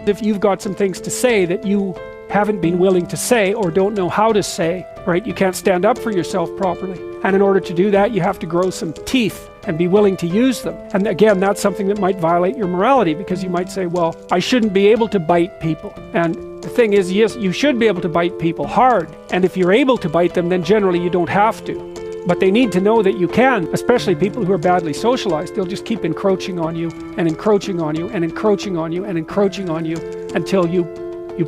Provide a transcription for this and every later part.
If you've got some things to say that you haven't been willing to say or don't know how to say, right, you can't stand up for yourself properly. And in order to do that, you have to grow some teeth and be willing to use them. And again, that's something that might violate your morality, because you might say, well, I shouldn't be able to bite people. And the thing is, yes, you should be able to bite people hard. And if you're able to bite them, then generally you don't have to. But they need to know that you can, especially people who are badly socialized. They'll just keep encroaching on you and encroaching on you and encroaching on you and encroaching on you until you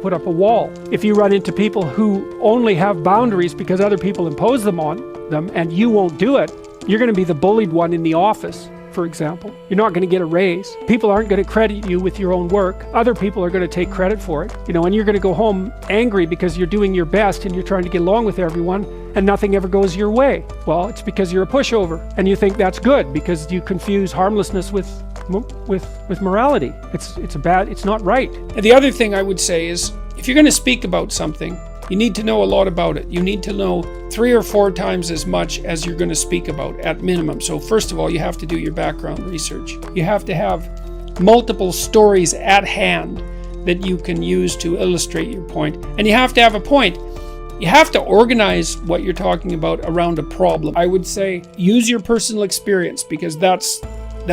put up a wall. If you run into people who only have boundaries because other people impose them on them and you won't do it, you're going to be the bullied one in the office, for example. You're not going to get a raise. People aren't going to credit you with your own work. Other people are going to take credit for it. And you're going to go home angry because you're doing your best and you're trying to get along with everyone and nothing ever goes your way. Well, it's because you're a pushover and you think that's good because you confuse harmlessness with morality. It's not right. And the other thing I would say is, if you're going to speak about something, you need to know a lot about it. You need to know 3 or 4 times as much as you're going to speak about at minimum. So first of all, you have to do your background research. You have to have multiple stories at hand that you can use to illustrate your point. And you have to have a point. You have to organize what you're talking about around a problem. I would say use your personal experience, because that's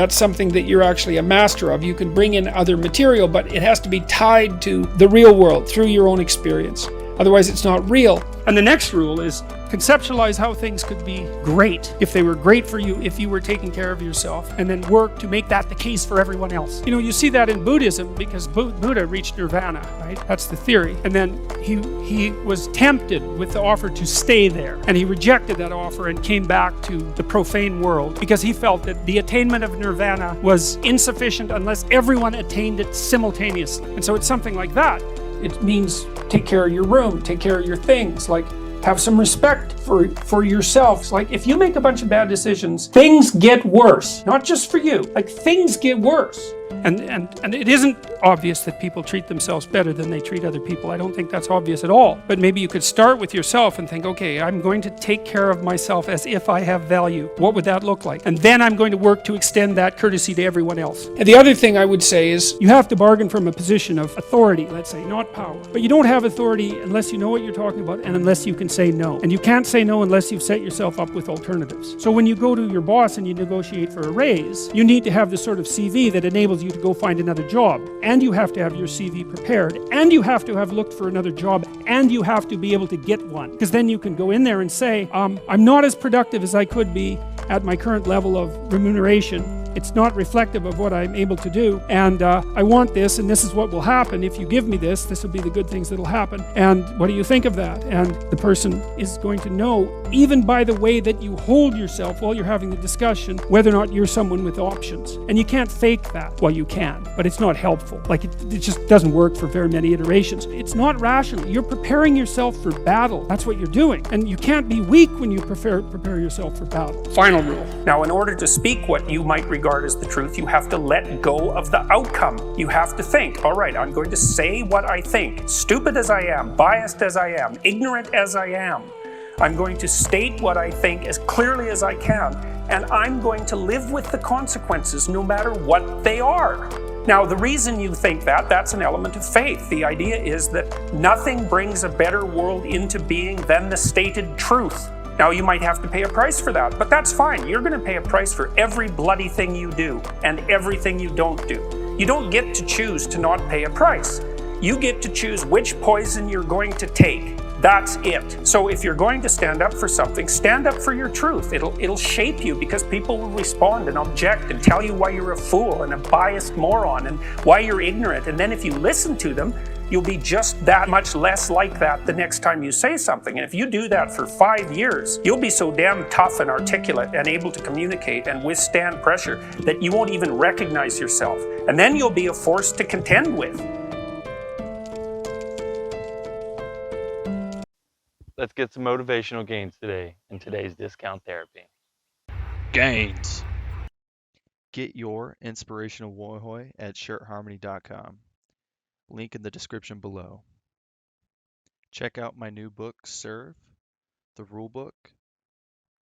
something that you're actually a master of. You can bring in other material, but it has to be tied to the real world through your own experience. Otherwise, it's not real. And the next rule is conceptualize how things could be great if they were great for you, if you were taking care of yourself, and then work to make that the case for everyone else. You see that in Buddhism, because Buddha reached nirvana, right? That's the theory. And then he was tempted with the offer to stay there, and he rejected that offer and came back to the profane world because he felt that the attainment of nirvana was insufficient unless everyone attained it simultaneously. And so it's something like that. It means take care of your room, take care of your things, like have some respect for yourself. Like if you make a bunch of bad decisions, things get worse. Not just for you, like things get worse. And it isn't obvious that people treat themselves better than they treat other people. I don't think that's obvious at all. But maybe you could start with yourself and think, okay, I'm going to take care of myself as if I have value. What would that look like? And then I'm going to work to extend that courtesy to everyone else. And the other thing I would say is you have to bargain from a position of authority, let's say, not power. But you don't have authority unless you know what you're talking about and unless you can say no. And you can't say no unless you've set yourself up with alternatives. So when you go to your boss and you negotiate for a raise, you need to have the sort of CV that enables you to go find another job. And you have to have your CV prepared. And you have to have looked for another job. And you have to be able to get one. Because then you can go in there and say, I'm not as productive as I could be at my current level of remuneration. It's not reflective of what I'm able to do, and I want this, and this is what will happen. If you give me this, this will be the good things that will happen. And what do you think of that? And the person is going to know, even by the way that you hold yourself while you're having the discussion, whether or not you're someone with options. And you can't fake that. Well, you can, but it's not helpful. Like it just doesn't work for very many iterations. It's not rational. You're preparing yourself for battle. That's what you're doing. And you can't be weak when you prepare yourself for battle. Final rule. Now, in order to speak what you might regard as the truth, you have to let go of the outcome. You have to think, all right, I'm going to say what I think. Stupid as I am, biased as I am, ignorant as I am, I'm going to state what I think as clearly as I can, and I'm going to live with the consequences no matter what they are. Now, the reason you think that's an element of faith. The idea is that nothing brings a better world into being than the stated truth. Now, you might have to pay a price for that, but that's fine. You're going to pay a price for every bloody thing you do and everything you don't do. You don't get to choose to not pay a price. You get to choose which poison you're going to take. That's it. So if you're going to stand up for something, stand up for your truth. It'll shape you, because people will respond and object and tell you why you're a fool and a biased moron and why you're ignorant. And then if you listen to them, you'll be just that much less like that the next time you say something. And if you do that for 5 years, you'll be so damn tough and articulate and able to communicate and withstand pressure that you won't even recognize yourself. And then you'll be a force to contend with. Let's get some motivational gains today in today's discount therapy. Gains. Get your inspirational woihoy at shirtharmony.com. Link in the description below. Check out my new book, Serve, the Rule Book,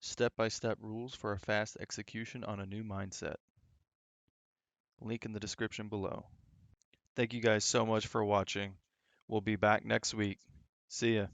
Step-by-Step Rules for a Fast Execution on a New Mindset. Link in the description below. Thank you guys so much for watching. We'll be back next week. See ya.